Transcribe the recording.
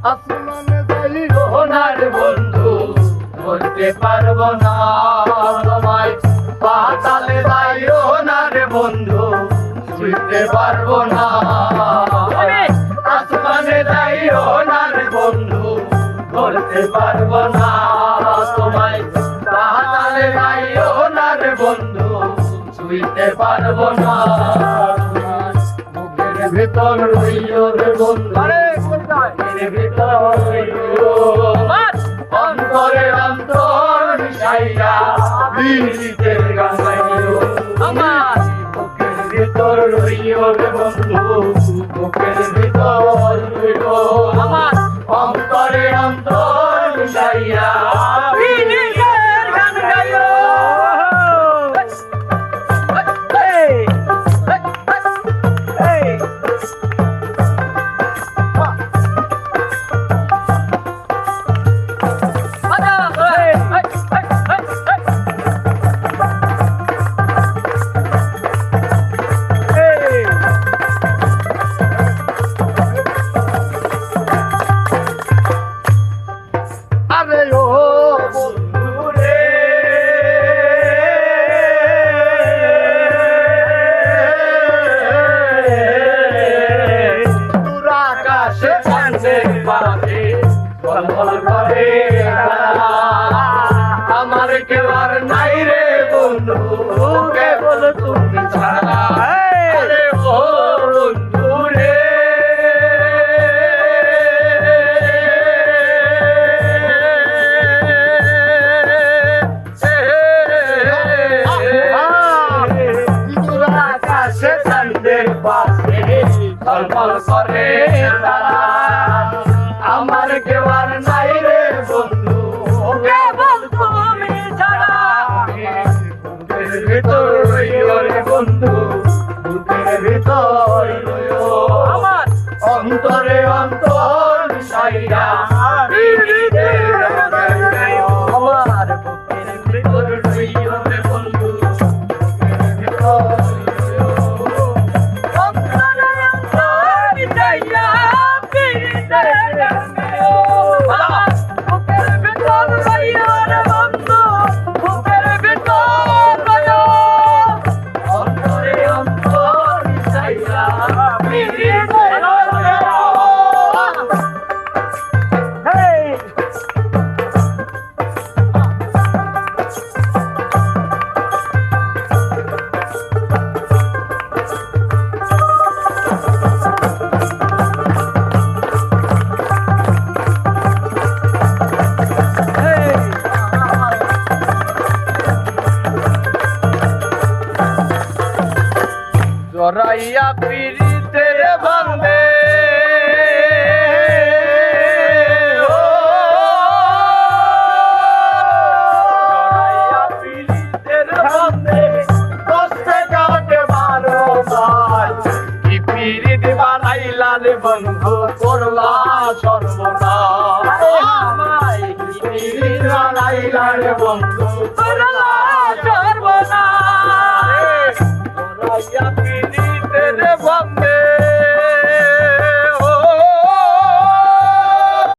আসমানে যাইও না রে বন্ধু ধরতে পারবো না তোমায় পাতালে যাইও না রে বন্ধু ছুঁতে পারবো না আসমানে যাইও না রে বন্ধু ধরতে পারবো না তোমায় পাতালে যাইও না রে বন্ধু ছুঁতে পারবো না বুকের ভিতর রইও রে বন্ধু বুকের ভিতর রইও অন্তরে অন্তর মিশাইয়া বিরিতের গান গাইও আমার বুকের ভিতর রইও রে বন্ধু বুকের ভিতর রইও আমার অন্তরে অন্তর মিশাইয়া বিরিতের গান গাইও আরে ও বন্ধু রে দূর আকাশে চাঁদের পাশে ঝলমল করে আমার কেউ আর নাই রে বন্ধু কেবল তুমি ছাড়া আরে ও বন্ধু রে আকাশে চাঁদের পাশে ঝলমল করে তারা আমার কেউ আর নাই রে বন্ধু কেবল তুমি ছাড়া বুকের ভিতর রইও রে বন্ধু বুকের ভিতর রইও আমার অন্তরে অন্তর মিশাইয়া বিরিতের গান গাইও আমার বুকের ভিতর রইও রে বন্ধু বুকের ভিতর জরাইয়া পিরিতের ভাঙবে জরাইয়া পিরিতের ভাঙবে কষ্টে কাটে বারো মাস কি পিরিত বানাইলা রে বন্ধু করলা সর্বনাশ আমায় কি পিরিত বানাইলা রে বন্ধু করলা সর্বনাশ জরাইয়া